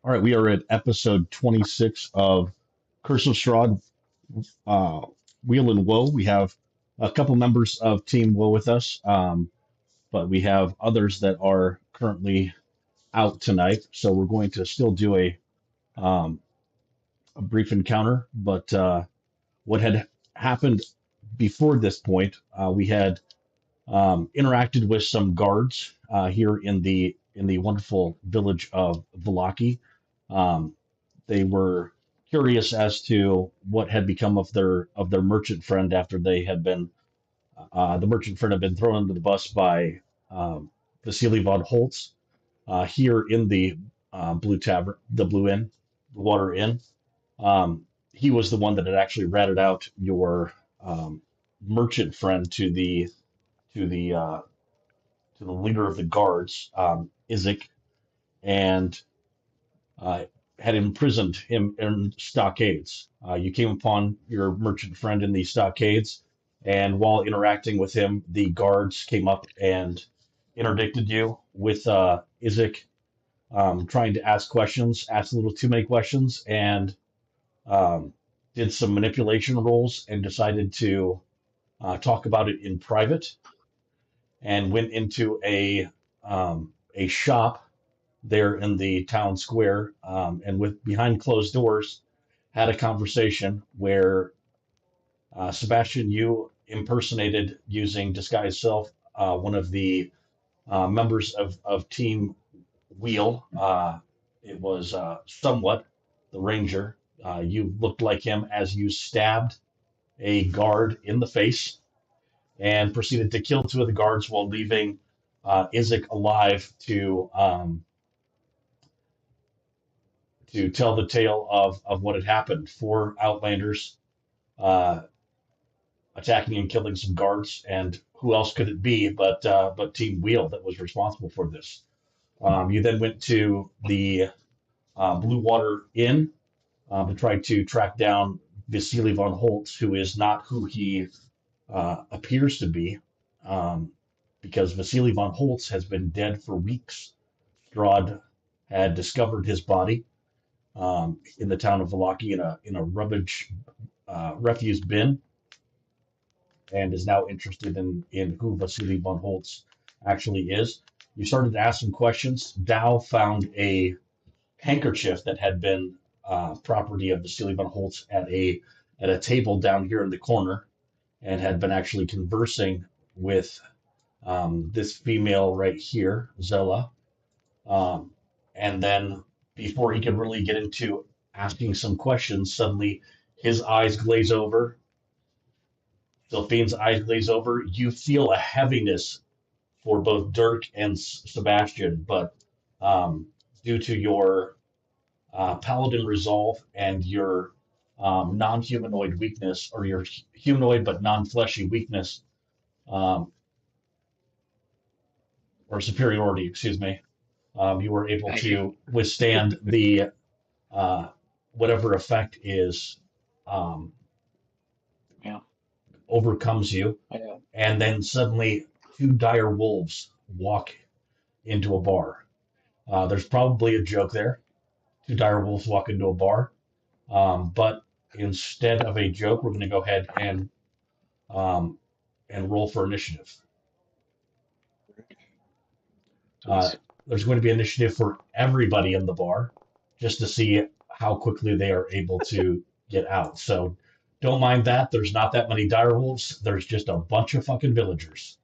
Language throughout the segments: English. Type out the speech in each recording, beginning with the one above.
All right, we are at episode 26 of Curse of Strahd, uh, Weal and Woe. We have a couple members of Team Woe with us, but we have others that are currently out tonight. So we're going to still do um, a brief encounter. But what had happened before this point, we had interacted with some guards here in the wonderful village of Vallaki. Um, they were curious as to what had become of their merchant friend after they had been the merchant friend had been thrown under the bus by Vasily von Holtz here in the Blue Tavern, the Blue Inn, the Water Inn. He was the one that had actually ratted out your merchant friend to the uh, to the leader of the guards, Izek, and uh, had imprisoned him in stockades. You came upon your merchant friend in the stockades, and while interacting with him, the guards came up and interdicted you with Izek trying to ask questions, asked a little too many questions, and um, did some manipulation rolls and decided to talk about it in private and went into a shop there in the town square, and with behind closed doors, had a conversation where Sebastian, you impersonated using disguised self one of the members of Team Weal. It was somewhat the Ranger. You looked like him as you stabbed a guard in the face and proceeded to kill two of the guards while leaving Izek alive to tell the tale of what had happened. Four Outlanders uh, attacking and killing some guards, and who else could it be but Team Wheel that was responsible for this? You then went to the Blue Water Inn to try to track down Vasily von Holtz, who is not who he appears to be, um, because Vasily von Holtz has been dead for weeks. Strahd had discovered his body in the town of Vallaki in a rubbish refuse bin, and is now interested in who Vasily von Holtz actually is. You started to ask some questions. Dow found a handkerchief that had been property of Vasily von Holtz at a table down here in the corner, and had been actually conversing with this female right here, Zella. Um, and then before he could really get into asking some questions, suddenly his eyes glaze over. Delphine's eyes glaze over. You feel a heaviness for both Dirk and Sebastian, but due to your paladin resolve and your non-humanoid weakness, or your humanoid but non-fleshy weakness, um, or superiority, excuse me, you were able I see. to withstand the uh, whatever effect is um, Yeah. overcomes you, Yeah. and then suddenly two dire wolves walk into a bar. There's probably a joke there. Two dire wolves walk into a bar, but instead of a joke, we're going to go ahead um, and roll for initiative. Uh, Please. there's going to be initiative for everybody in the bar, just to see how quickly they are able to get out. So don't mind that. There's not that many dire wolves. There's just a bunch of fucking villagers.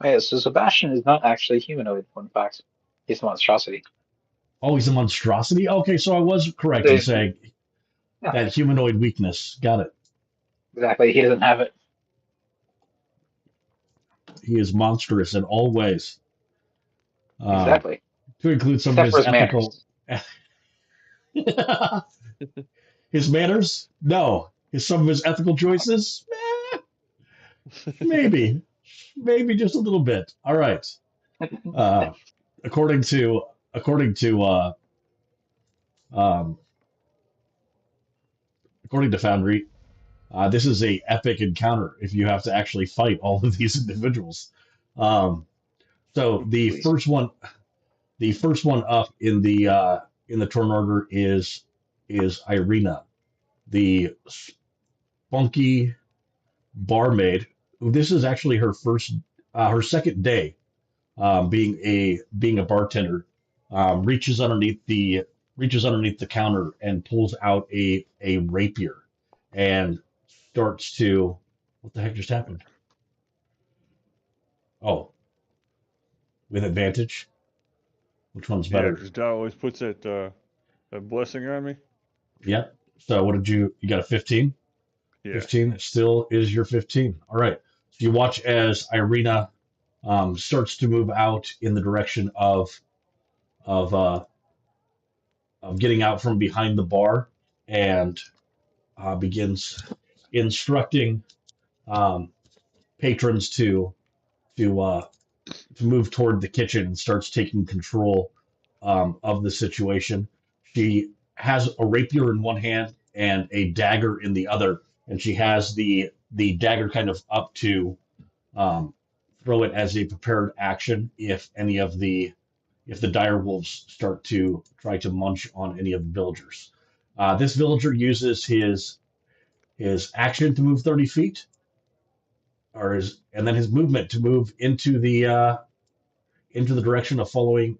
Oh, yeah, so Sebastian is not actually humanoid, fun fact. He's a monstrosity. Oh, he's a monstrosity. Okay, so I was correct in So, saying yeah, that humanoid weakness. Got it. exactly. He doesn't have it. He is monstrous in all ways, uh, Exactly. to include some of Except for his his ethical. manners. His manners? No. Some of his ethical choices? Maybe. Maybe just a little bit. All right. Uh, according to according to um, according to Foundry, this is a epic encounter if you have to actually fight all of these individuals. Um, So Please. the first one up in the turn order is Irina, the spunky barmaid. This is actually her second day being a bartender. Reaches underneath the counter and pulls out a rapier and starts to. What the heck just happened? Oh, with advantage. Which one's Yeah, better? because Dow always puts that blessing on me. Yep. So what did you got a 15? Yeah. 15 still is your 15. All right. So you watch as Irina starts to move out in the direction of uh, of getting out from behind the bar and begins instructing um, patrons to to move toward the kitchen and starts taking control of the situation. She has a rapier in one hand and a dagger in the other, and she has the dagger kind of up to um, throw it as a prepared action if the dire wolves start to try to munch on any of the villagers. This villager uses his action to move 30 feet, and then his movement to move into the direction of following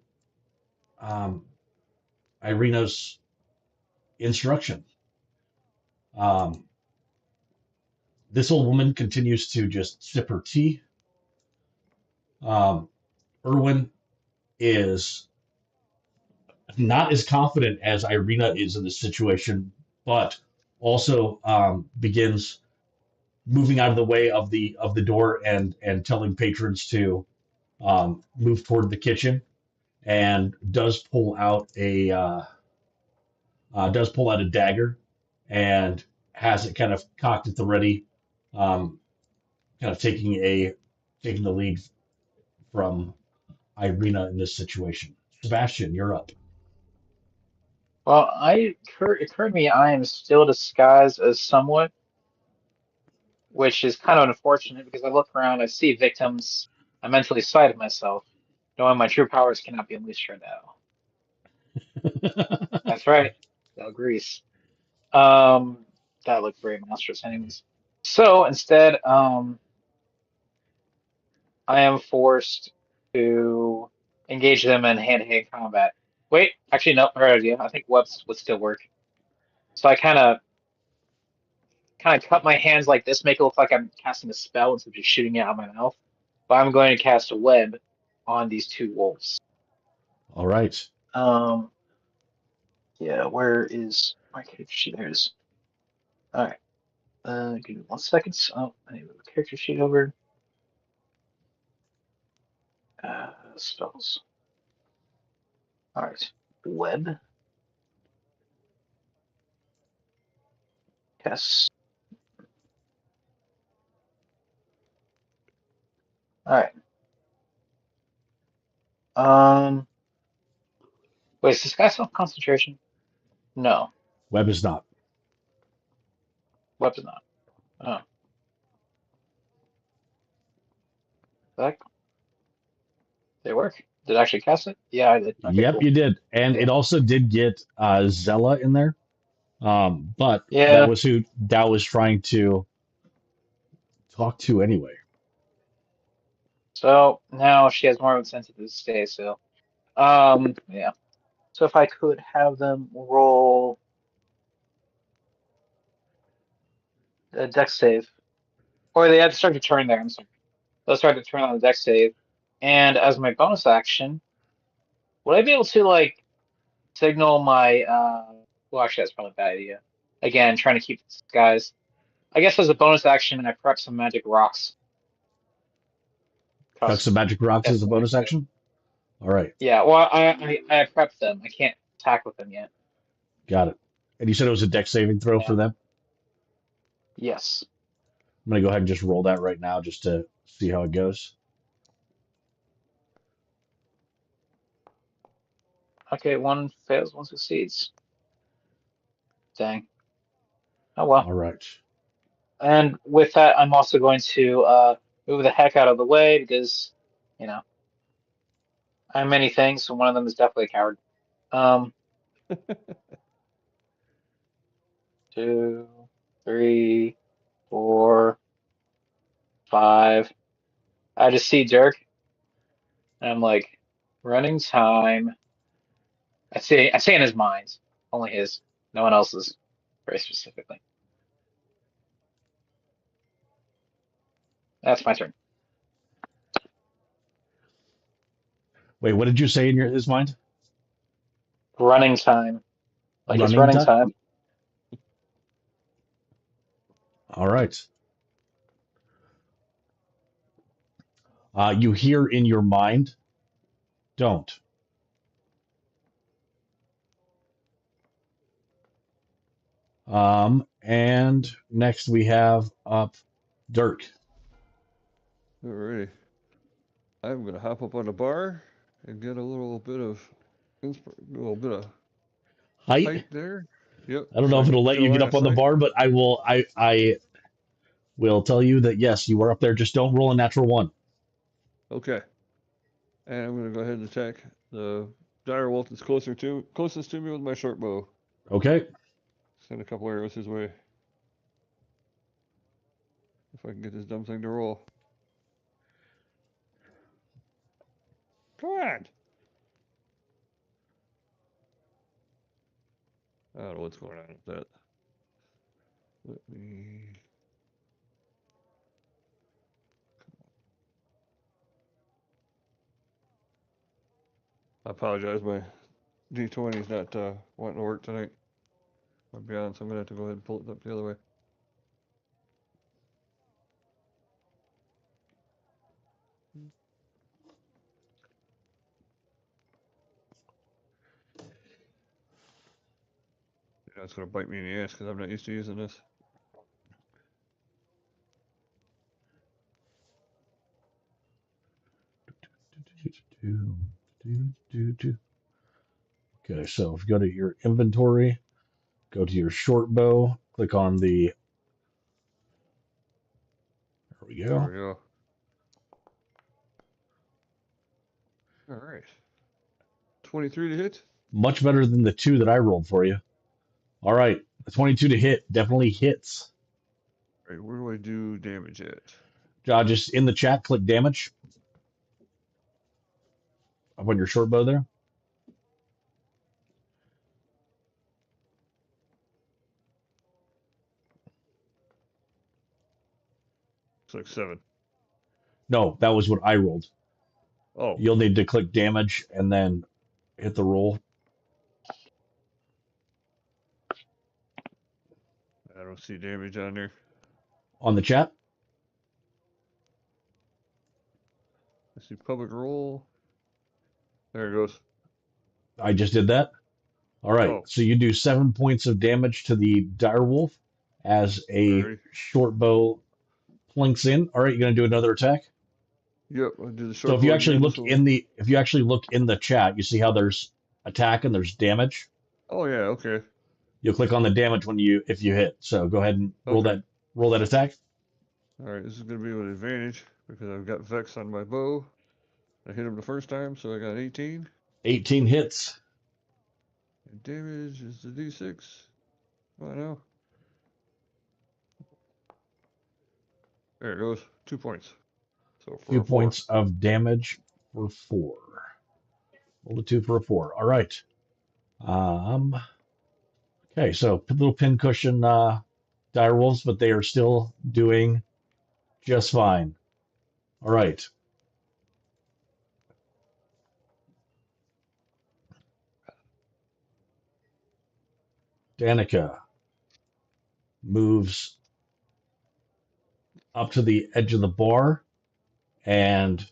um, Irina's instruction. Um, this old woman continues to just sip her tea. Um, Erwin is not as confident as Irina is in this situation, but also begins moving out of the way of the door and telling patrons to move toward the kitchen, and does pull out a dagger and has it kind of cocked at the ready, um, kind of taking the lead from Irina in this situation. Sebastian, you're up. Well, it occurred to me I am still disguised as somewhat, which is kind of unfortunate because I look around, I see victims, I mentally side myself, knowing my true powers cannot be unleashed right now. That's right. Gal Grease. Um, that looked very monstrous, anyways. So instead, I am forced to engage them in hand-to-hand combat. Wait, actually, no, better idea. I think webs would still work. So I kind of cut my hands like this, make it look like I'm casting a spell instead of just shooting it out of my mouth. But I'm going to cast a web on these two wolves. All right. Um, yeah, where is my character sheet? There it is. All right. Give me 1 second. Oh, I need to move the character sheet over. Spells. All right. Web. Yes. All right. Um. Wait, is this guy self concentration? No. Web is not. Web's not. Oh. That they work. Did I actually cast it? Yeah, I did. Okay, Yep, cool. you did, and Yeah. it also did get Zella in there. But that Yeah. was who Dow was trying to talk to anyway. So now she has more of a incentive to stay. So, yeah. So if I could have them roll a dex save, or they had to start to turn there. I'm sorry. They'll start to turn on the dex save, and as my bonus action, would I be able to like signal my? Well, actually, that's probably a bad idea. Again, trying to keep this guys. I guess as a bonus action, I prep some magic rocks. Chuck some Cause magic rocks as that's a what I bonus can do. action. All right, Yeah. Well, I prepped them. I can't attack with them yet. got it. And you said it was a deck saving throw for Yeah. them. Yes. I'm gonna go ahead and just roll that right now just to see how it goes. Okay. One fails, one succeeds. Dang. Oh well. All right. And with that, I'm also going to move the heck out of the way because, you know. I'm many things, and one of them is definitely a coward. 2, 3, 4, 5. I just see Dirk, and I'm like, running time. I say in his mind, only his, no one else's, very specifically. That's my turn. Wait, what did you say in his mind? Running time, like it's Running running time? time. All right. You hear in your mind, don't. And next we have up Dirk. Alrighty. I'm gonna hop up on the bar and get a little bit of Height. height there. Yep, I don't so know I if can it'll let get a you get line up of on the sight. bar, but I will tell you that yes, you are up there. Just don't roll a natural one. Okay. And I'm gonna go ahead and attack the dire wolf that's closest to me with my short bow. Okay. Send a couple arrows his way. If I can get this dumb thing to roll. Come on! I don't know what's going on with that. Let me. I apologize, my D20 is not wanting to work tonight. I'll be honest, I'm gonna have to go ahead and pull it up the other way. Yeah, it's gonna bite me in the ass because I'm not used to using this. Okay, so if you go to your inventory, go to your short bow, click on the. There we There go. we go. All right. 23 to hit. Much better than the 2 that I rolled for you. All right, the 22 to hit definitely hits. All right, where do I do damage at? Just in the chat, click damage up on your short bow there. It's like 7. No, that was what I rolled. Oh, You'll need to click damage and then hit the roll I don't see damage on there. on the chat. I see public roll. There it goes. I just did that. All right, Oh, so you do 7 points of damage to the direwolf as a alrighty. short bow plinks in. All right, you're gonna do another attack. Yep, I'll do the So short bow again. So, if you actually look in the chat, you see how there's attack and there's damage. oh yeah, okay, You'll click on the damage when you if you hit. So go ahead and okay. roll that attack. All right, this is gonna be with advantage because I've got Vex on my bow. I hit him the first time, so I got 18. 18 hits. And damage is the D6. Oh, I know. There it goes. 2 points. So for Few a 4. points of damage for 4. Roll a 2 for a 4. All right. Um. Okay, so little pincushion direwolves, but they are still doing just fine. All right. Danica moves up to the edge of the bar and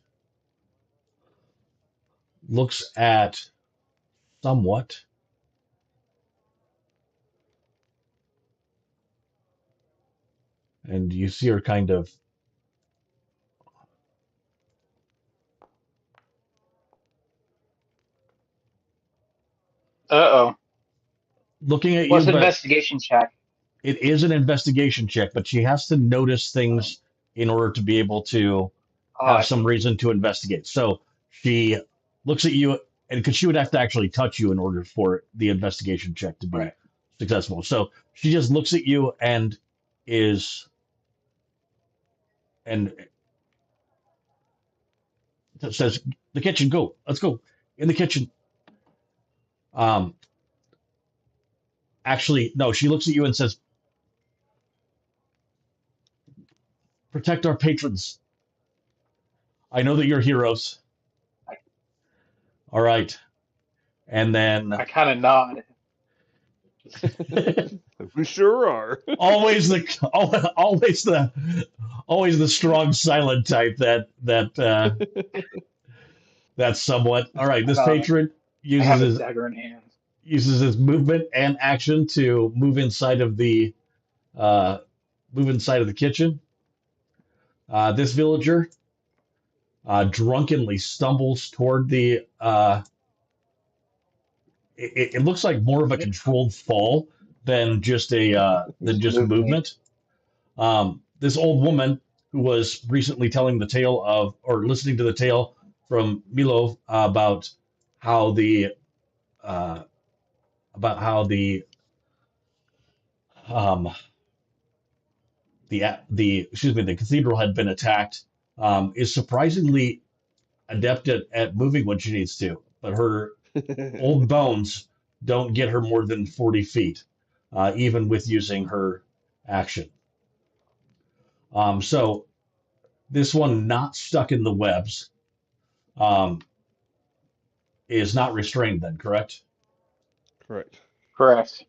looks at somewhat. And you see her kind of Uh-oh. looking at you, What's but investigation check? it is an investigation check, but she has to notice Oh, things in order to be able to oh, have I some see. reason to investigate. So she looks at you, and because she would have to actually touch you in order for the investigation check to be Right. successful. So she just looks at you and is and says, "The kitchen, go. Let's go in the kitchen." Um, actually, no. She looks at you and says, "Protect our patrons. I know that you're heroes. I, All right." And then I kind of nod. We sure are. always the always the always the strong silent type that's somewhat all right. And This patron I uses have a his dagger in hand. movement and action to move inside of the uh, kitchen. This villager drunkenly stumbles toward the. It looks like more of a controlled fall than just a than Just just move me. movement. This old woman who was recently telling the tale of, or listening to the tale from Milo about how the uh, about how um, the excuse me the cathedral had been attacked, is surprisingly adept at moving when she needs to, but her old bones don't get her more than 40 feet, even with using her action. So this one not stuck in the webs um, is not restrained then, correct? Correct. Correct.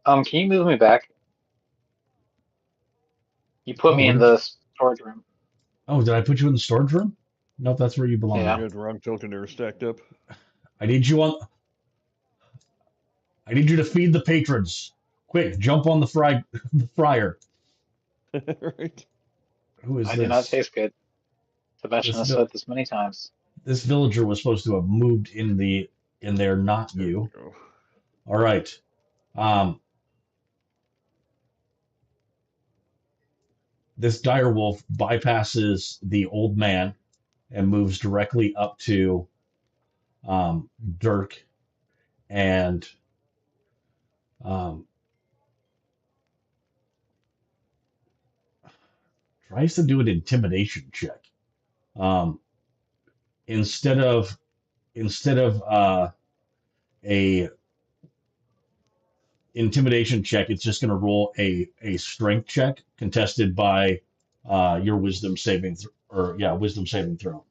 Can you move me back? You put Oh, me where in did you? the storage room. Oh, did I put you in the storage room? Nope, that's where you belong Yeah. You now. had the wrong token there stacked up. I need you on. I need you to feed the patrons. Quick, jump on the the fryer. Right. Who is I do not this? taste good. Sebastian This has said this many times. this villager was supposed to have moved in there, not There you. we go. All right. Um, this dire wolf bypasses the old man and moves directly up to Dirk and um, tries to do an intimidation check. Um, instead of a intimidation check, it's just going to roll a strength check contested by your wisdom saving wisdom saving throw.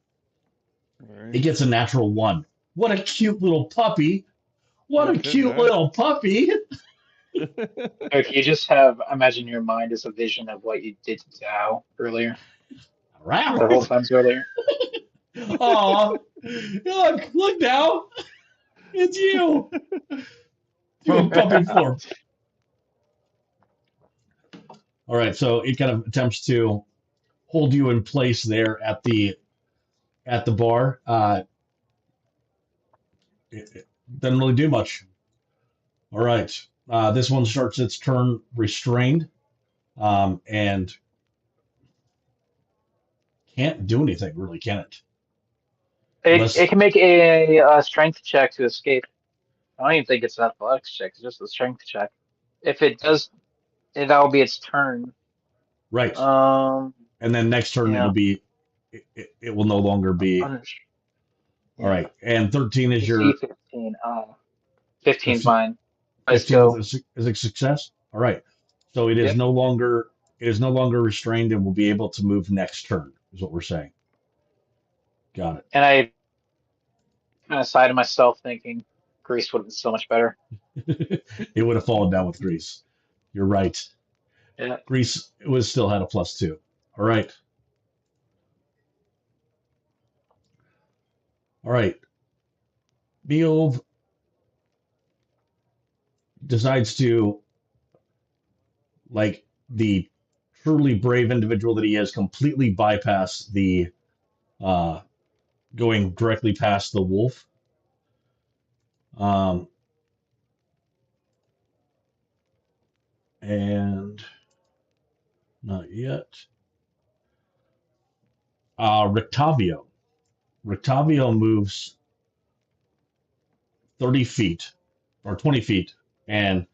All It right. gets a natural one. What a cute little puppy! What No a kidding, cute huh? little puppy! Okay, you just have imagine your mind as a vision of what you did to Tao earlier, several Wow! times earlier. Aw, look now, it's you doing puppy form. All right, so it kind of attempts to hold you in place there at the bar. It doesn't really do much. All right, this one starts its turn restrained and can't do anything really, can it? It Unless can make a, strength check to escape. I don't even think it's an athletics check. It's just a strength check. If it does, that'll be its turn. right, Um, and then next turn yeah, it will no longer be. under, All yeah. right, and 13 is AC your 15. the 15's mine. Let's 15 go. is a success. All right, so Yep. it is no longer restrained and will be able to move next turn. Is what we're saying. Got And I kind of sighed to myself, thinking Greece would have been so much better. it. It would have fallen down with Greece. You're right. Yeah. Greece was still had a +2. All right. All right. Beov decides to, like the truly brave individual that he is, completely bypass the uh, going directly past the wolf. Um, and not yet. Rictavio. Rictavio moves. 30 feet or 20 feet and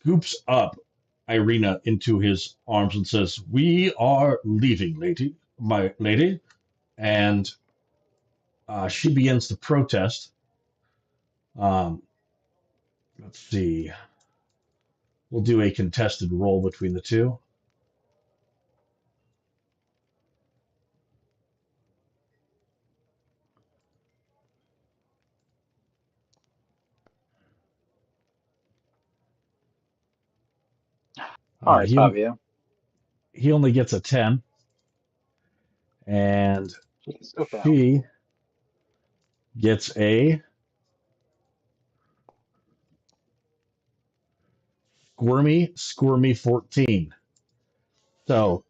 scoops up Irina into his arms and says, "We are leaving, my lady." And she begins to protest. Um, let's see. We'll do a contested roll between the two. All right, He Fabio. he only gets a 10, and Jeez, go fail. she gets a squirmy 14. So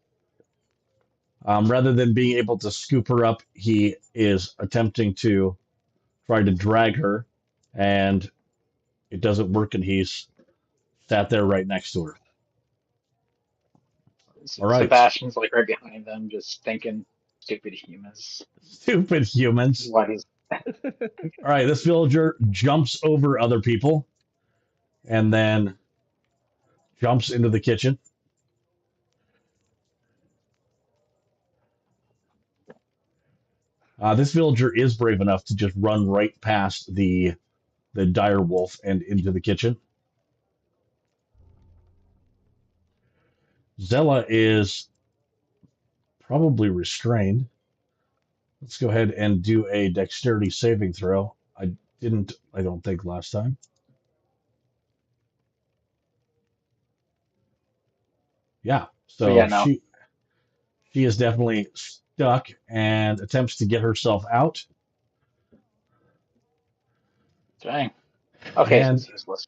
rather than being able to scoop her up, he is attempting to try to drag her, and it doesn't work, and he's sat there right next to her. All right. Sebastian's like right behind them, just thinking, stupid humans. Stupid humans. What is? All right, this villager jumps over other people and then jumps into the kitchen. This villager is brave enough to just run right past the dire wolf and into the kitchen. Zella is probably restrained. Let's go ahead and do a dexterity saving throw. I don't think, last time. Yeah, But yeah, so no. she is definitely stuck and attempts to get herself out. Dang. Okay, And, she's useless.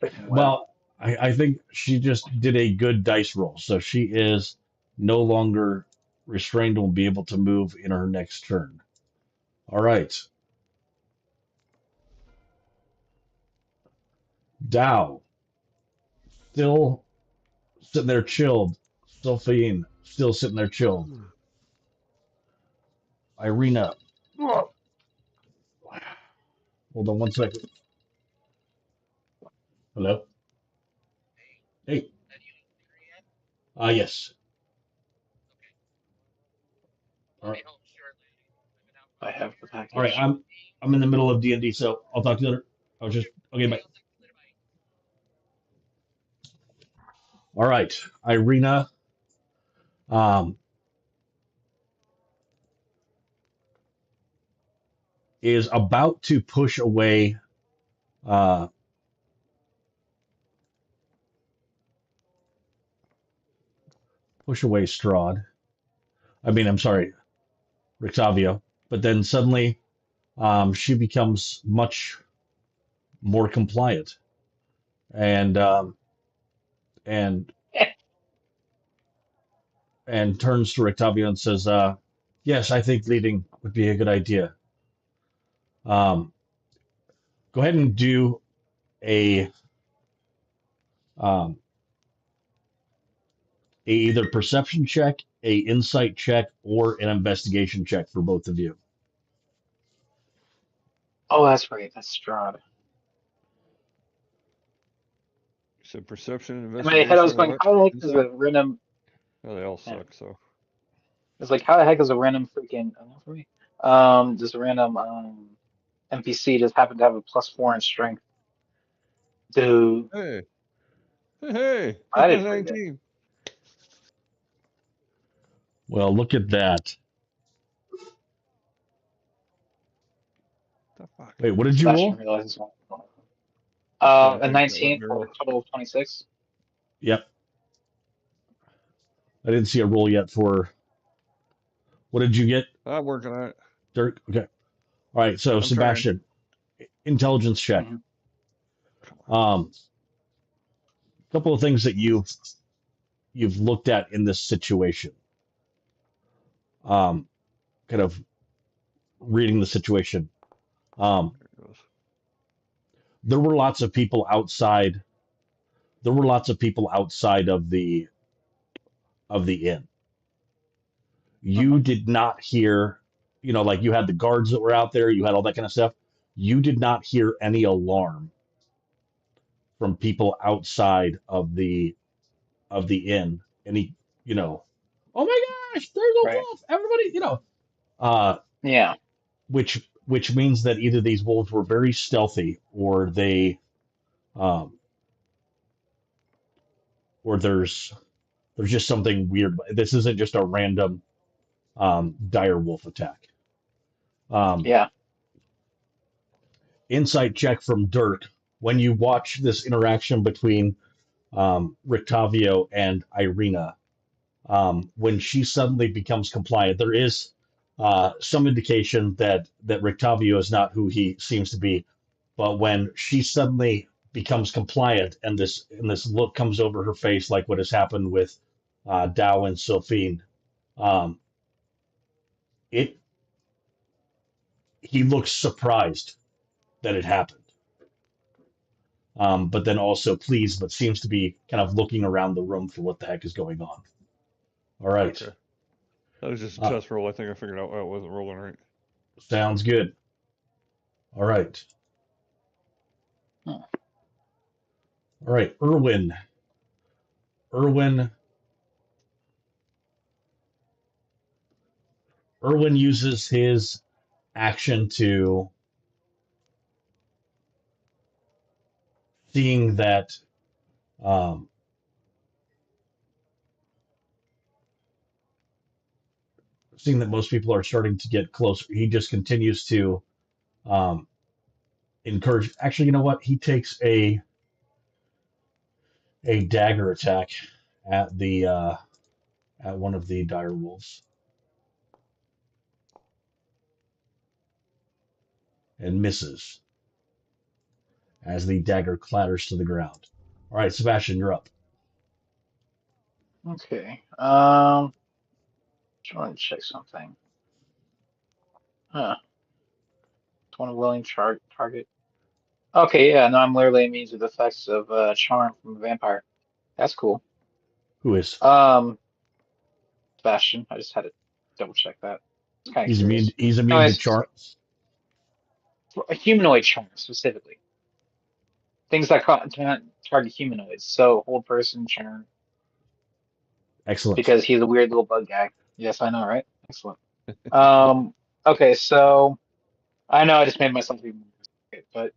Freaking web. well, I think she just did a good dice roll. So she is no longer restrained and will be able to move in her next turn. All right. Dow, still sitting there chilled. Sophie, still sitting there chilled. Irina, hold on one second. Hello? Hey. Yes. All right. I have the All right. package. I'm in the middle of D&D, so I'll talk to you later. I was just okay. Bye. All right. Irina, um, is about to uh, push away Strahd. I'm sorry, Rictavio. But then suddenly, she becomes much more compliant, and and and turns to Rictavio and says, "Yes, I think leading would be a good idea. Um, go ahead and do a um, either perception check, a insight check, or an investigation check for both of you." Oh, that's right. That's Strahd. So perception, In my head, I investigation, was and going, what? how the heck is Insight? a random? Oh, they all Yeah. suck, so. It's like, how the heck is a random freaking? Not for me. Just a random NPC just happened to have a +4 in strength. Dude, Hey, hey, I hey, did pretty good. 19. Well, look at that. The fuck? Wait, what did you Sebastian roll? realizes one. Trying to A think about what 19 for a barrel. total of 26. Yep. I didn't see a roll yet for what did you get, I'm working on it. Dirk? Okay. All right. So I'm trying. Sebastian, intelligence check. Hmm. Come on. A couple of things that you've looked at in this situation. Um, kind of reading the situation. Um, There it goes. there were lots of people outside. There were lots of people outside of the inn. Hmm. You did not hear, like you had the guards that were out there. You had all that kind of stuff. You did not hear any alarm from people outside of the inn. Any, you know, oh my gosh, there's a Right. wolf! Everybody, uh, Yeah. which means that either these wolves were very stealthy, um, or there's just something weird. This isn't just a random dire wolf attack. Um, Yeah. Insight check from Dirk. When you watch this interaction between Rictavio and Irina, when she suddenly becomes compliant, there is some indication that Rictavio is not who he seems to be. But when she suddenly becomes compliant, and this look comes over her face, like what has happened with Dow and Sophine, um, it he looks surprised that it happened, but then also pleased, but seems to be kind of looking around the room for what the heck is going on. All right, Okay. That was just a uh, test roll. I think I figured out why it wasn't rolling right. sounds good. All right, Hmm. all right, Irwin. Irwin. Irwin uses his action to seeing that um, seeing that most people are starting to get closer. He just continues to um, encourage. Actually, you know what? He takes a dagger attack at the at one of the dire wolves and misses as the dagger clatters to the ground. All right, Sebastian, you're up. Okay. Trying to check something. Huh. One willing target. Okay, yeah, no, I'm literally immune to the effects of charm from a vampire. That's cool. Who is? Um, Bastion. I just had to double check that. It's kind of He's immune. curious. He's immune to Anyways, charms. a humanoid charm specifically. Things that cannot target humanoids. So old person charm Excellent. because he's a weird little bug guy. Yes, I know, right? Excellent. Um, okay, so I know I just made myself even more complicated, but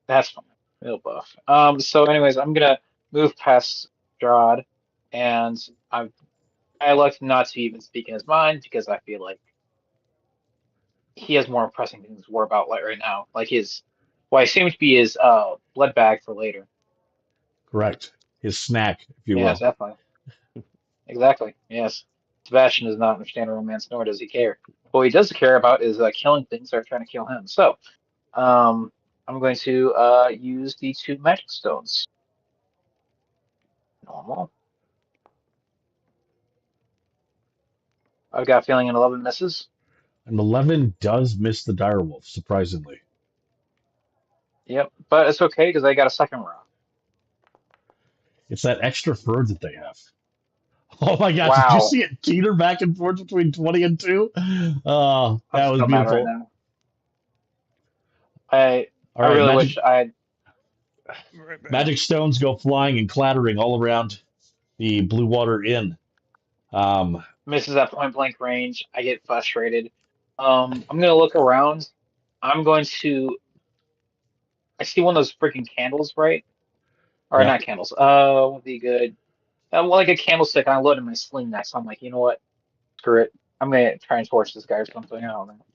that's fine. Real buff. So anyways, I'm gonna move past Strahd, and I like not to even speak in his mind because I feel like he has more pressing things to worry about like right now. Like his, well, I assume to be his blood bag for later. Correct. His snack, if you Yes, will. definitely. Exactly. Yes. Sebastian does not understand romance, nor does he care. What he does care about is killing things that are trying to kill him. So, um, I'm going to use the two magic stones. Normal. I've got a feeling an 11 misses. An 11 does miss the dire wolf, surprisingly. Yep, but it's okay because I got a second round. It's that extra fur that they have. Oh my God! Did you Wow. see it teeter back and forth between 20 and 2? I'm That was so mad right beautiful. now. I All I right, really wish I had Right back. magic stones go flying and clattering all around the Blue Water Inn. Um, misses at point blank range. I get frustrated. I'm gonna look around. I'm going to. I see one of those freaking candles, right? Or yeah, not candles. Would be good. Well, like a candlestick. And I load in my sling next. So I'm like, you know what? Screw it. I'm gonna try and torch this guy or something. I don't know.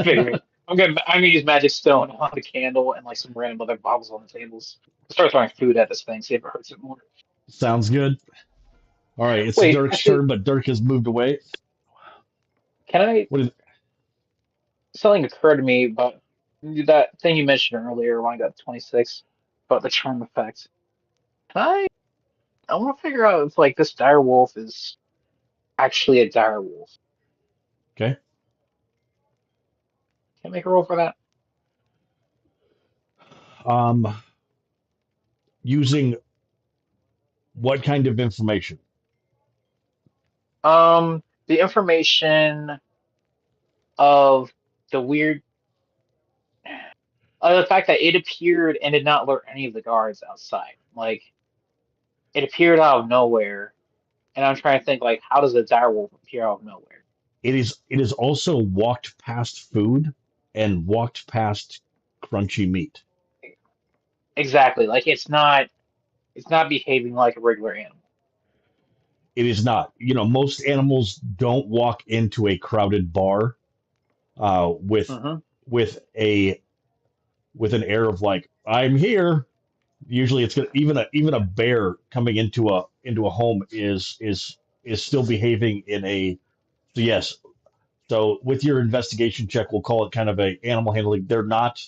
Maybe. I'm gonna use magic stone on the candle and like some random other baubles on the tables. Start throwing food at this thing. See if it hurts it more. sounds good. All right, it's Wait, Dirk's actually, turn, but Dirk has moved away. can I? What is? Something occurred to me, but that thing you mentioned earlier when I got 26 about the charm effect. Can I want to figure out if like this dire wolf is actually a dire wolf. Okay. Can I make a roll for that? Um, Using what kind of information? The information of the weird. The fact that it appeared and did not alert any of the guards outside. Like, it appeared out of nowhere. And I'm trying to think, like, how does a direwolf appear out of nowhere? It is also walked past food and walked past crunchy meat. Exactly. Like, it's not behaving like a regular animal. It is not. Most animals don't walk into a crowded bar with Mm-hmm. with a with an air of like I'm here. Usually, it's gonna, even a bear coming into a home is still behaving in a. So yes. So with your investigation check, we'll call it kind of a animal handling. They're not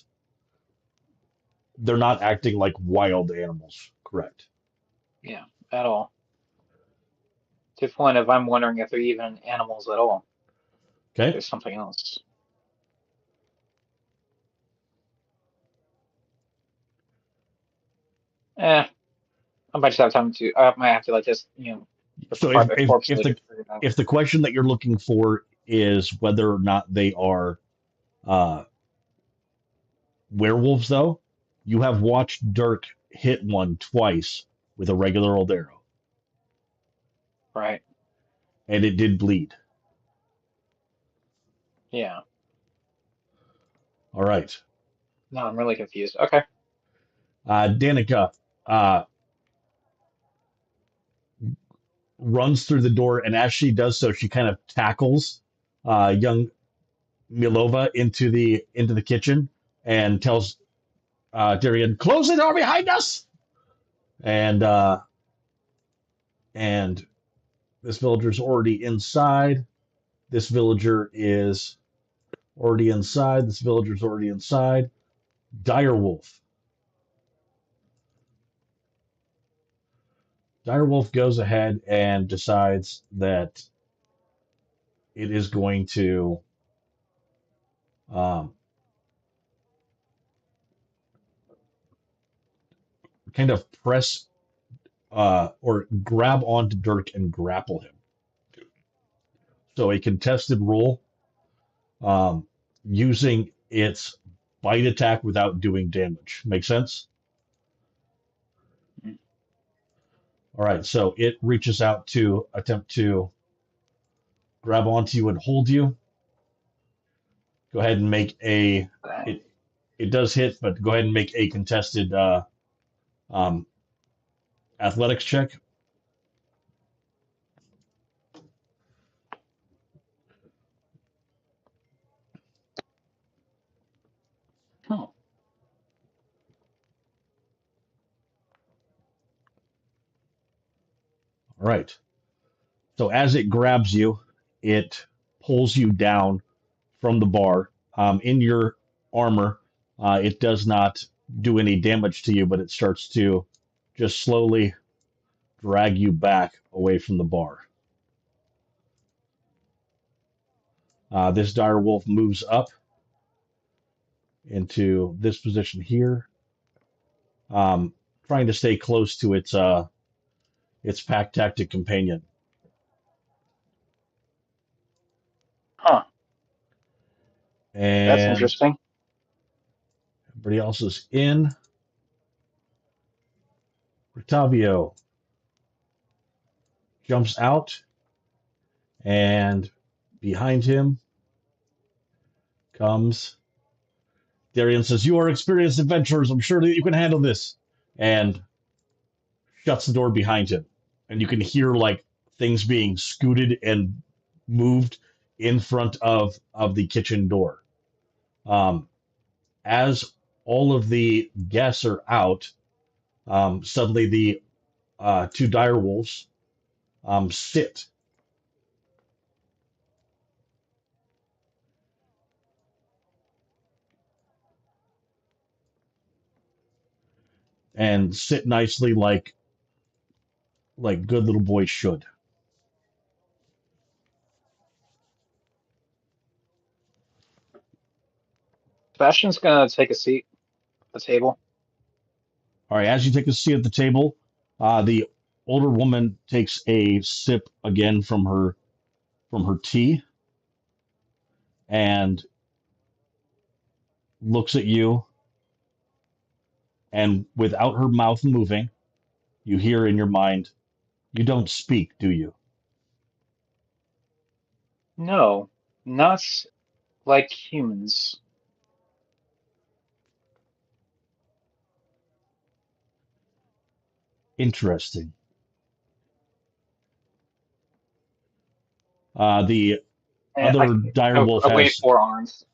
acting like wild animals. Correct. Yeah, at all. To the point of I'm wondering if they're even animals at all. Okay. There's something else. Eh, I might just have time to. I might have to like just rip So if apart their if corpse if later the to figure it out. if the question that you're looking for is whether or not they are uh, werewolves, though, you have watched Dirk hit one twice with a regular old arrow, Right. and it did bleed. Yeah. All right. No, I'm really confused. Okay. Danica uh, runs through the door, and as she does so, she kind of tackles young Milova into the kitchen and tells Darian, "Close the door behind us." And and this villager's already inside. This villager is already inside. This villager's already inside. Direwolf. Direwolf goes ahead and decides that it is going to um, kind of press or grab onto Dirk and grapple him. So a contested roll um, using its bite attack without doing damage. Make sense? Mm. All right. So it reaches out to attempt to grab onto you and hold you. Go ahead and make a Dang. it. It does hit, but go ahead and make a contested um, athletics check. Oh. All right. So as it grabs you, it pulls you down from the bar. In your armor, it does not do any damage to you, but it starts to just slowly drag you back away from the bar. This dire wolf moves up into this position here, um, trying to stay close to its pack tactic companion. Huh. That's And interesting. everybody else is in. Rictavio jumps out, and behind him comes Darian. Says, "You are experienced adventurers. I'm sure that you can handle this." And shuts the door behind him. And you can hear like things being scooted and moved in front of the kitchen door. Um, as all of the guests are out, suddenly the two dire wolves sit and sit nicely like good little boys should. Sebastian's gonna take a seat at the table. All right, as you take a seat at the table, the older woman takes a sip again from her tea and looks at you And without her mouth moving, you hear in your mind, "You don't speak, do you?" No, not like humans. Interesting. The And other dire wolf I wave has four arms.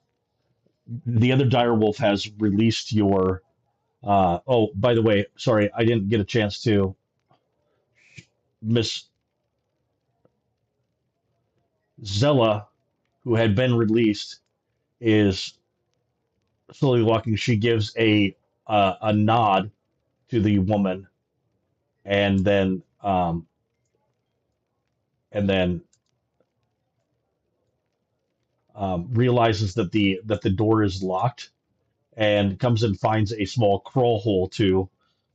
the other dire wolf has released your. Oh, by the way, sorry, I didn't get a chance to. Miss Zella, who had been released, is slowly walking. She gives a nod to the woman, and then realizes that the door is locked, and comes and finds a small crawl hole to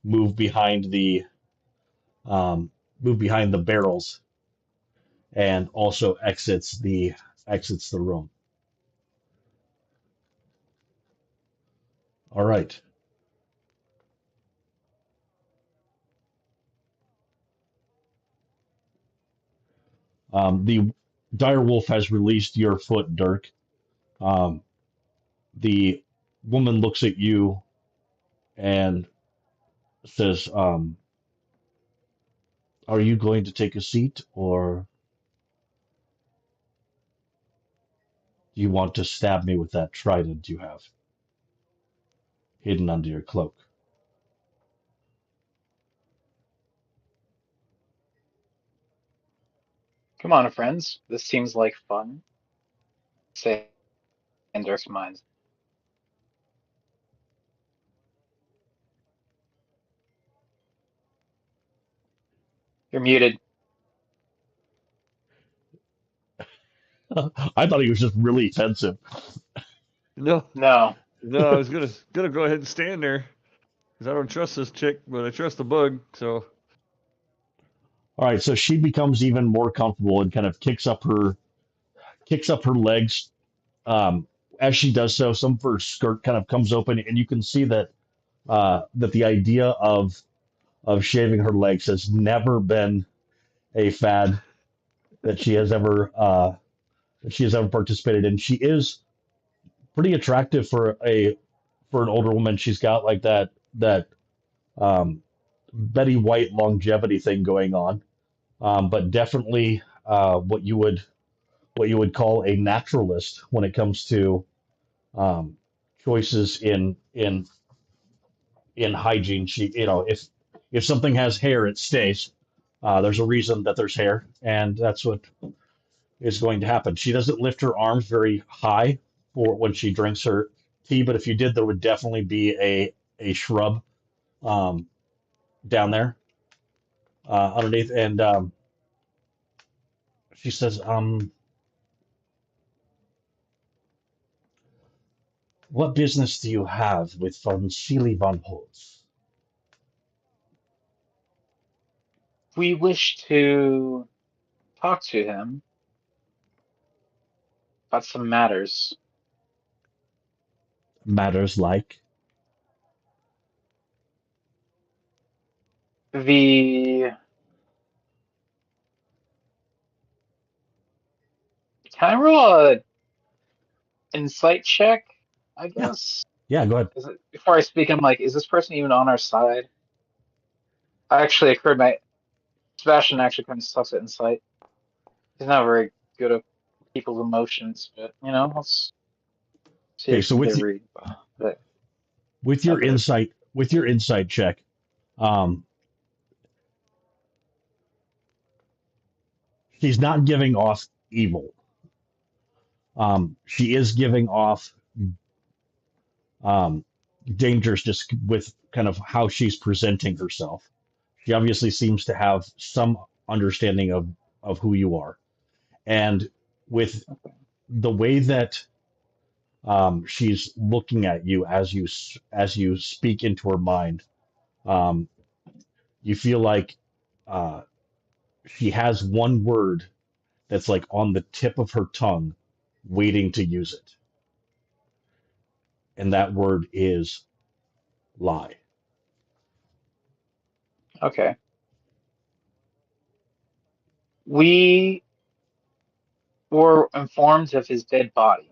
move behind the um, move behind the barrels, and also exits the room. All right. The dire wolf has released your foot, Dirk. Um, the woman looks at you and says, "Are you going to take a seat, or do you want to stab me with that trident you have hidden under your cloak?" Come on, friends. This seems like fun. Say in Dirk's mind. You're muted. I thought he was just really offensive. No, No. no, I was gonna go ahead and stand there because I don't trust this chick, but I trust the bug. So All right, so she becomes even more comfortable and kind of kicks up her legs. Um, as she does so, some of her skirt kind of comes open, and you can see that the idea of shaving her legs has never been a fad that she has ever participated in. She is pretty attractive for an older woman. She's got like that um, Betty White longevity thing going on, but definitely what you would call a naturalist when it comes to um, choices in hygiene. She, if something has hair, it stays. There's a reason that there's hair, and that's what is going to happen. She doesn't lift her arms very high for when she drinks her tea, but if you did, there would definitely be a shrub um, down there underneath. And she says, "What business do you have with von Seely von Holtz?" We wish to talk to him about some matters. Matters like. The Can I roll a insight check, I Yeah, guess? yeah, go ahead. Is it, before I speak, I'm like, is this person even on our side? I actually occurred my Sebastian actually kind of sucks at insight. He's not very good at people's emotions, but let's see Okay, if so they read. But with it's not good. your insight check, um, she's not giving off evil. She is giving off um, dangers just with kind of how she's presenting herself. She obviously seems to have some understanding of who you are, and with the way that she's looking at you as you speak into her mind, um, you feel like uh, she has one word that's like on the tip of her tongue, waiting to use it, and that word is lie. Okay. We were informed of his dead body.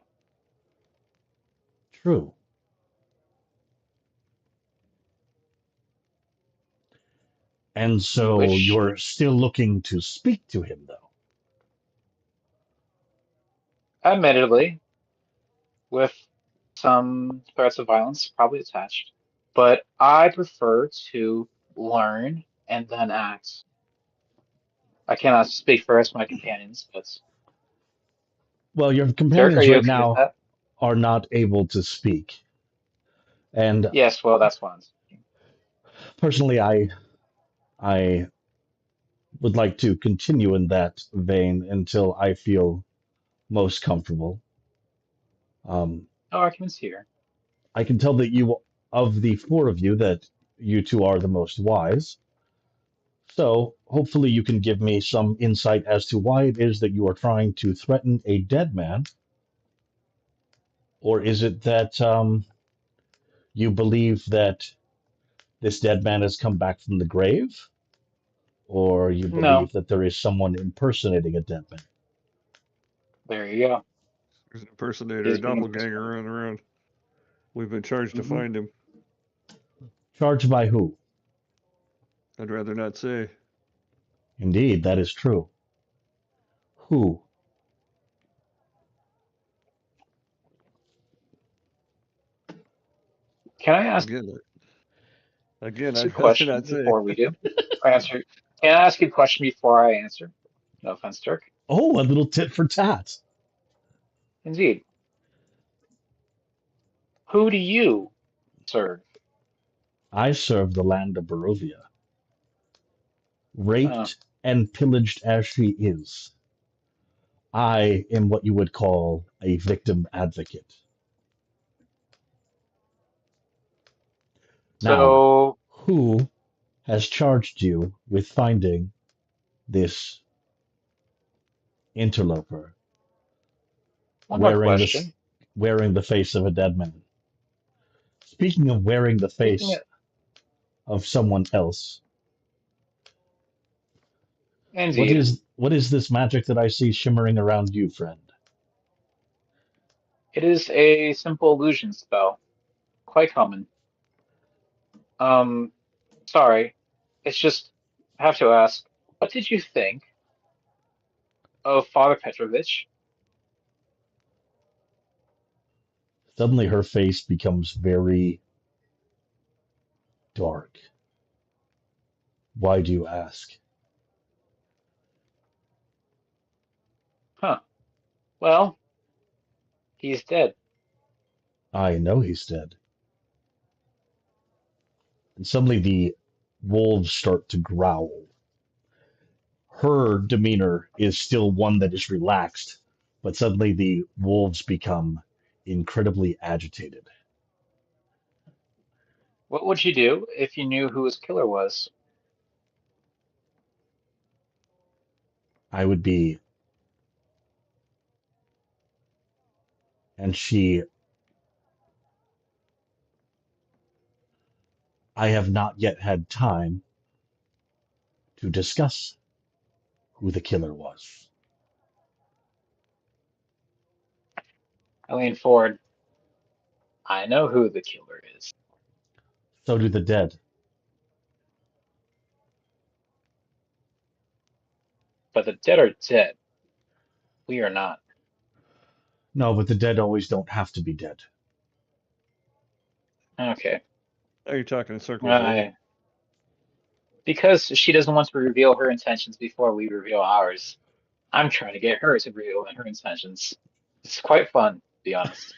True. And We so wish, you're still looking to speak to him, though. admittedly, with some threats of violence probably attached, but I prefer to learn and then act. I cannot speak for us, my companions, but Well, your Dirk, are companions you right okay with now that? are not able to speak. And Yes, well, that's fine. personally, I would like to continue in that vein until I feel most comfortable. Um, No arguments here. I can tell that you, of the four of you, that you two are the most wise. So hopefully you can give me some insight as to why it is that you are trying to threaten a dead man, or is it that you believe that this dead man has come back from the grave, or you No, believe that there is someone impersonating a dead man? there you go. There's an impersonator, He's a being doppelganger impersonated. running around. We've been charged to Hmm. find him. Charged by who? I'd rather not say. Indeed, that is true. Who? Can I ask Again, again, you a I'd rather question not say. before we do? Or answer. Can I ask you a question before I answer? No offense, Dirk. Oh, a little tit for tat. Indeed. Who do you serve? I serve the land of Barovia, Uh, raped and pillaged as she is. I am what you would call a victim advocate. Now, so who has charged you with finding this interloper one more wearing this question. wearing the face of a dead man? Speaking of wearing the Speaking of, face of someone else, indeed, what is this magic that I see shimmering around you, friend? it is a simple illusion spell, quite common. Um, sorry, it's just I have to ask, what did you think of Father Petrovich? Suddenly her face becomes very dark. Why do you ask? Huh. Well, he's dead. I know he's dead. And suddenly the wolves start to growl. Her demeanor is still one that is relaxed, but suddenly the wolves become incredibly agitated. What would you do if you knew who his killer was? I would be, and she, I have not yet had time to discuss who the killer was. I lean forward. I know who the killer is, So do the dead. but the dead are dead. We are not. No, but the dead always don't have to be dead. Okay. Now you're talking in circles, Will. I because she doesn't want to reveal her intentions before we reveal ours. I'm trying to get her to reveal her intentions. It's quite fun, to be honest.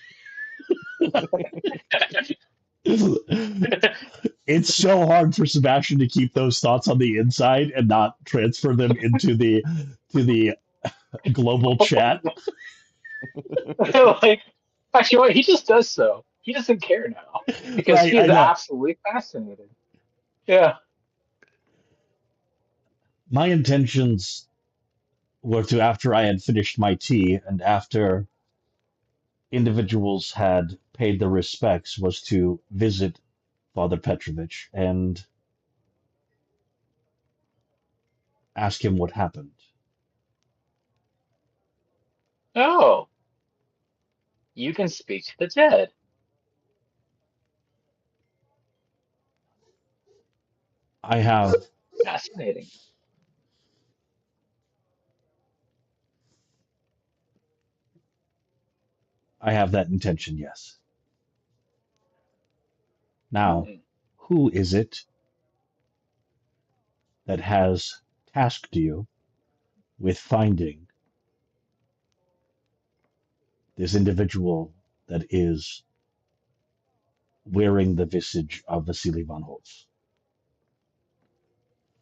It's so hard for Sebastian to keep those thoughts on the inside and not transfer them into the global chat. Like, actually, what he just does so. He doesn't care now because Right, he I is know. absolutely fascinated. Yeah. My intentions were to, after I had finished my tea and after individuals had paid their respects, was to visit Father Petrovich and ask him what happened. Oh, you can speak to the dead. I have Fascinating. I have that intention, yes. Now, Hmm. who is it that has tasked you with finding this individual that is wearing the visage of Vasily von Holtz?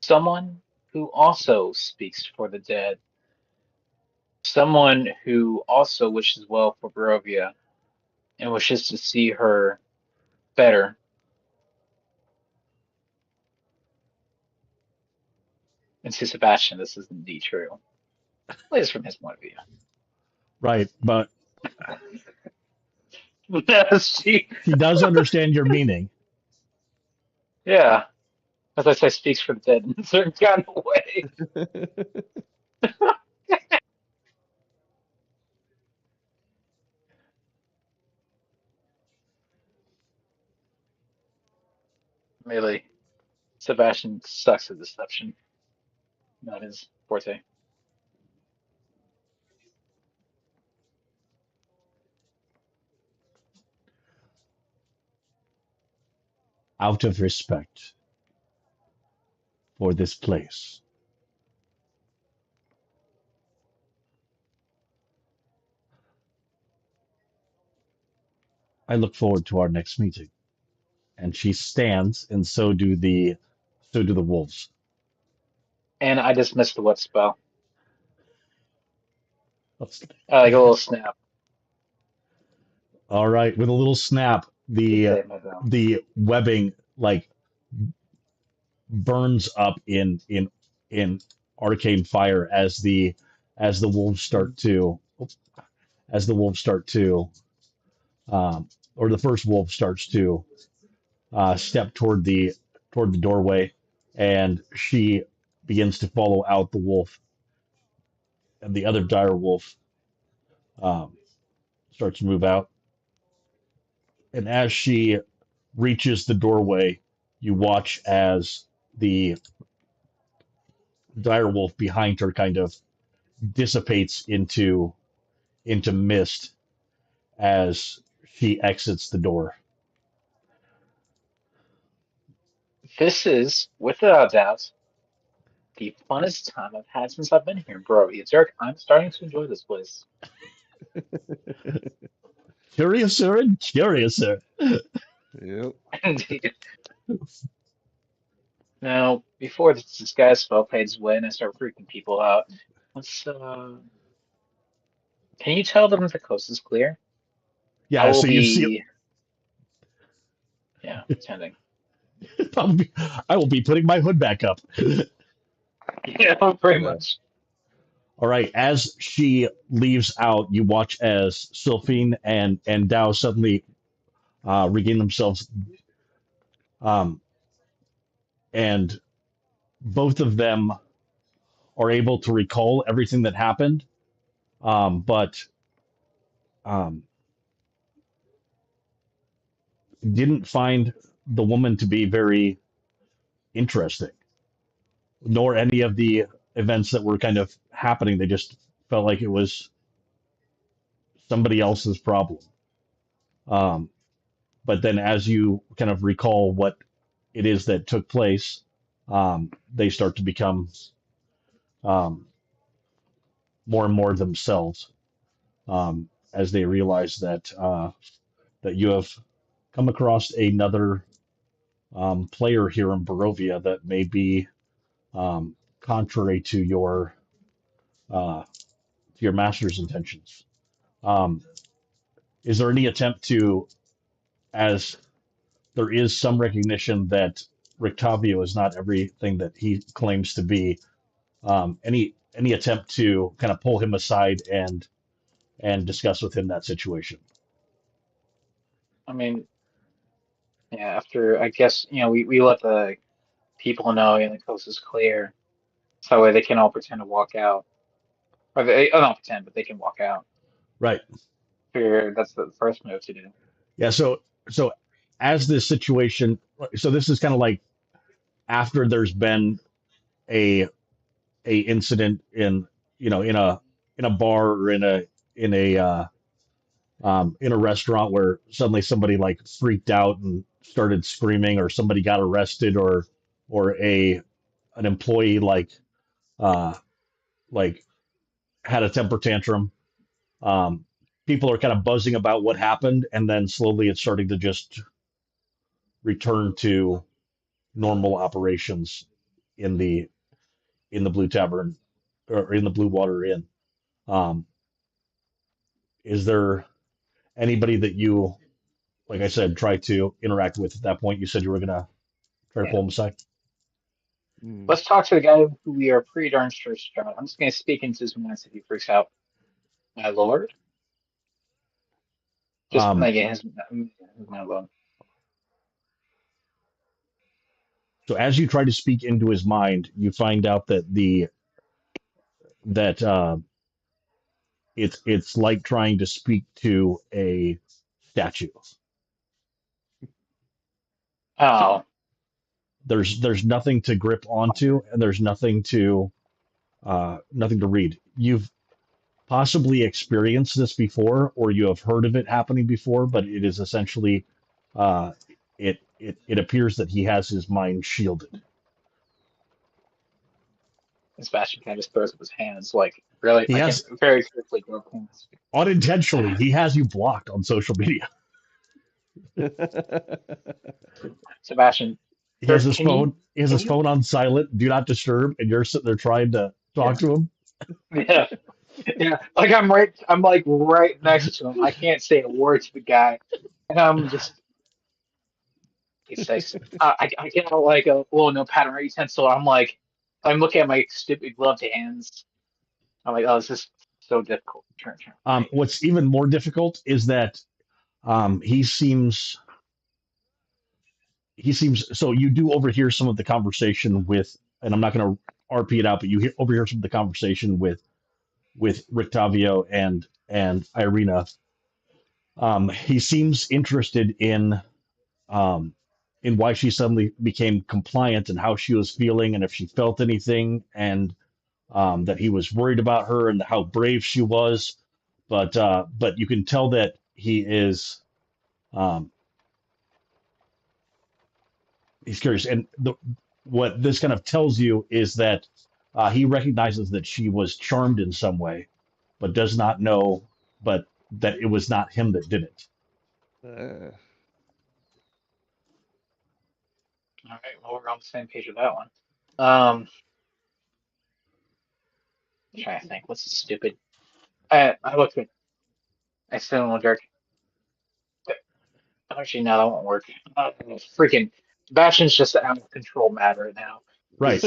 Someone who also speaks for the dead. Someone who also wishes well for Barovia and wishes to see her better. And to Sebastian, this is indeed true. At least from his point of Right, but view. She, he does understand your meaning. yeah, as I say, speaks for the dead in a certain kind of way. Really, Sebastian sucks at deception. Not his forte. Out of respect for this place, I look forward to our next meeting. And she stands, and so do the wolves. And I dismissed the what spell. Like a little snap. All right, with a little snap, To the save my bell. the webbing like burns up in arcane fire as the wolves start to as the wolves start to um, or the first wolf starts to step toward the doorway, and she begins to follow out the wolf, and the other dire wolf um, starts to move out. And as she reaches the doorway, you watch as the dire wolf behind her kind of dissipates into mist as she exits the door. This is, without doubt, the funnest time I've had since I've been here, bro. Dirk, I'm starting to enjoy this place. Curiouser and curiouser. Yep. Indeed. Now, before this disguise spell fades away and I start freaking people out, let's can you tell them if the coast is clear? I Yeah, will so you see, be, yeah, pretending. I will be putting my hood back up. Yeah, pretty Yeah. much. All right, as she leaves out, you watch as Sylphine and Dow suddenly regain themselves, um, and both of them are able to recall everything that happened, but um, didn't find the woman to be very interesting, nor any of the events that were kind of happening. They just felt like it was somebody else's problem. Um, but then, as you kind of recall what it is that took place, they start to become um, more and more themselves as they realize that you have come across another player here in Barovia that may be contrary to your master's intentions. Um, is there any attempt to, as there is some recognition that Rictavio is not everything that he claims to be, any attempt to kind of pull him aside and discuss with him that situation? I mean, yeah, after, I guess, we let the people know, the coast is clear. So that way they can all pretend to walk out. Or they, oh, not pretend, but they can walk out. Right. Figure that's the first move to do. Yeah. So as this situation, so this is kind of like after there's been a incident in in a bar or in a restaurant where suddenly somebody like freaked out and started screaming, or somebody got arrested, or a an employee uh like had a temper tantrum. um People are kind of buzzing about what happened, and then slowly it's starting to just return to normal operations in the Blue Tavern, or in the Blue Water Inn. um is there anybody that you, like I said, try to interact with at that point? You said you were gonna try to Yeah. pull him aside. Mm. Let's talk to the guy who we are pretty darn sure is Strahd. I'm just gonna speak into his mind if he freaks out. My lord. Just um like his my lord. so as you try to speak into his mind, you find out that that it's like trying to speak to a statue. Oh, There's nothing to grip onto, and there's nothing to read. You've possibly experienced this before, or you have heard of it happening before, but it is essentially, uh, it appears that he has his mind shielded. and Sebastian kind of just throws up his hands like, really? He I can has, very quickly grow hands. unintentionally, he has you blocked on social media. Sebastian, He has sir, his phone. He has can his you, phone on silent, do not disturb, and you're sitting there trying to talk yeah, to him. yeah, yeah. Like I'm like right next to him. I can't say a word to the guy, and I'm just, he's like, I get out like a little notepad or utensil. I'm looking at my stupid gloved hands. I'm like, oh, this is so difficult. Turn right. What's even more difficult is that he seems so you do overhear some of the conversation with, and I'm not going to RP it out, but overhear some of the conversation with Rictavio and Irina. He seems interested um, in why she suddenly became compliant, and how she was feeling, and if she felt anything, and that he was worried about her and how brave she was. But you can tell that he is, um, he's curious, and what this kind of tells you is that he recognizes that she was charmed in some way, but does not know, but that it was not him that did it. Uh, All right. Well, we're on the same page with that one. Um, I'm trying to think. What's the stupid? I looked at. I still don't jerk. Actually, no, that won't work. Freaking Sebastian's just out of control mad right now. Right.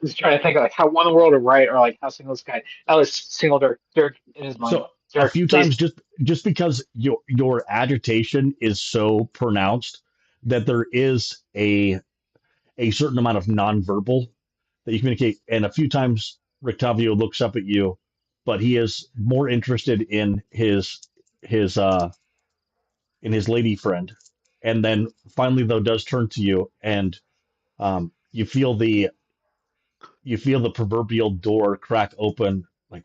He's trying to think like how one world to right, or like how single this guy. That was single Dirk in his mind. So a Dirk, few times, please. just because your agitation is so pronounced that there is a certain amount of nonverbal that you communicate, and a few times Rictavio looks up at you, but he is more interested in his in his lady friend, and then finally though does turn to you, and you feel the proverbial door crack open, like,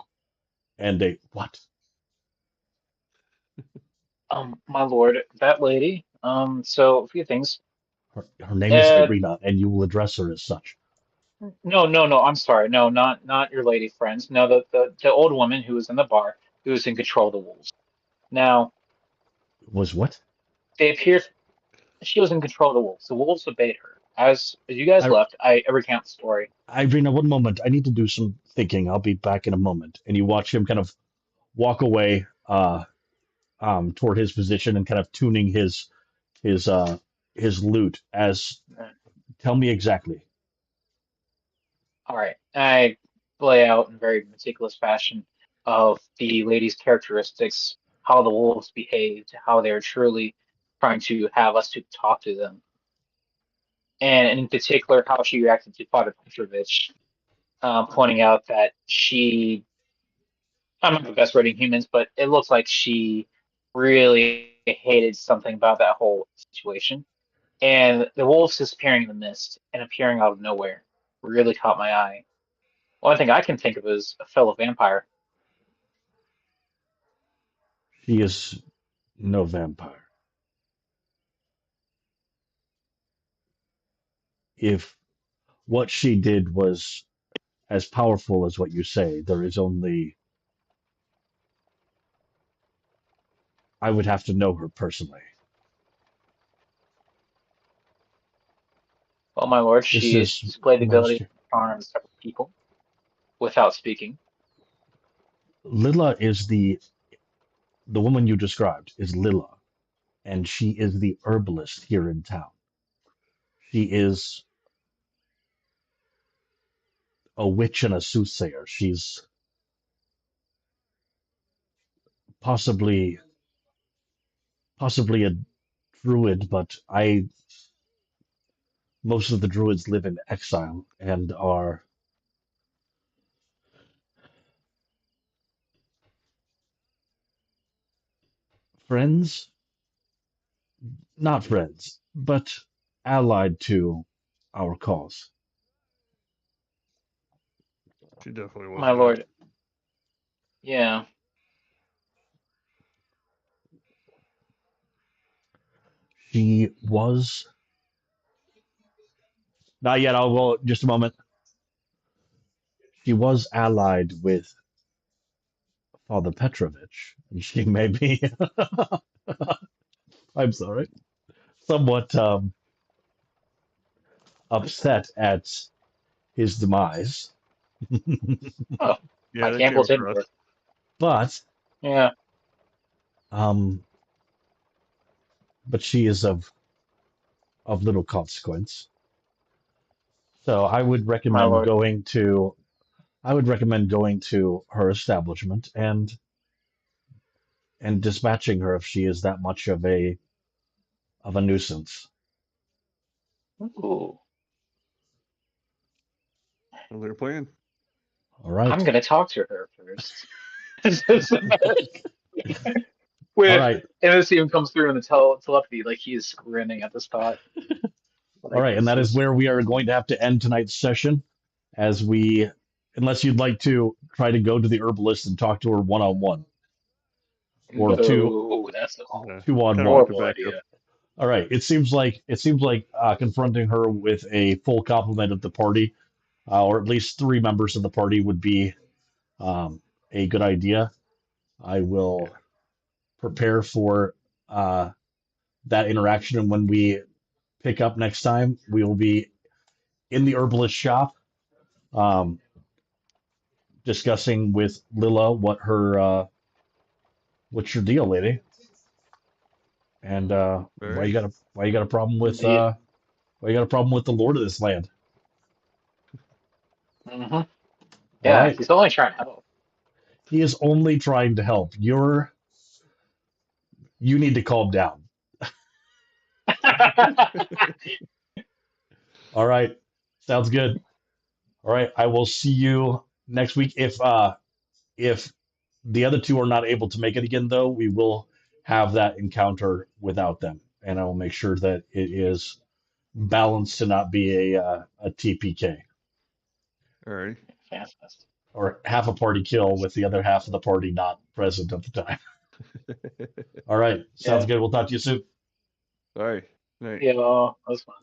and a what? My lord, that lady. So a few things. Her name is Uh, Irina, and you will address her as such. no. I'm sorry. No, not your lady friends. No, the old woman who was in the bar, who was in control of the wolves. Now Was what? they appear she was in control of the wolves. The wolves obeyed her. As you guys I, left, I recount the story. Irina, one moment. I need to do some thinking. I'll be back in a moment. And you watch him kind of walk away, toward his position, and kind of tuning his his lute. As tell me exactly. All right. I lay out in very meticulous fashion of the lady's characteristics, how the wolves behaved, how they're truly trying to have us to talk to them, and in particular how she reacted to Father Petrovich. pointing out that I'm not the best rating humans, but it looks like she really hated something about that whole situation. And the wolves disappearing in the mist and appearing out of nowhere really caught my eye. Only thing I can think of is a fellow vampire. She is no vampire. If what she did was as powerful as what you say, there is only. I would have to know her personally. Well, my lord, This she is displayed the ability to most. charm several people without speaking. Lilla is the woman you described is Lilla, and she is the herbalist here in town. She is a witch and a soothsayer. She's possibly possibly a druid, but I most of the druids live in exile and are friends, not friends, but allied to our cause. She definitely My wasn't it. lord, yeah. She was not yet. I'll well, just a moment. She was allied with Father Petrovich, and she may be. I'm sorry, somewhat upset at his demise, Oh, Yeah, I they can't came blame across. her. but Yeah, um, but she is of little consequence. So my lord. I would recommend going to her establishment and dispatching her if she is that much of a nuisance. Ooh, Another plan. All I'm right. gonna talk to her first. All With right. and this even comes through in the telepathy, like he is grinning at the spot. All Like right. And this that is is where we are going to have to end tonight's session as we, unless you'd like to try to go to the herbalist and talk to her one on one or no, that's a Yeah, two on kind of like one. the horrible backup. idea. All right. It seems like confronting her with a full complement of the party, or at least three members of the party, would be um, a good idea. I will Yeah. prepare for that interaction, and when we pick up next time, we will be in the herbalist shop, um, discussing with Lilla what's your deal, lady, and All right. why you got a problem with Indeed. why you got a problem with the lord of this land? Hmm. All Yeah, right, he's only trying to help. he is only trying to help. You need to calm down. All right, sounds good. All right, I will see you next week. If the other two are not able to make it again, though, we will have that encounter without them, and I will make sure that it is balanced to not be a TPK All right. Fantastic. or half a party kill with the other half of the party not present at the time. All right, sounds Yeah. good. We'll talk to you soon. All right. Night. Yeah, that was fun.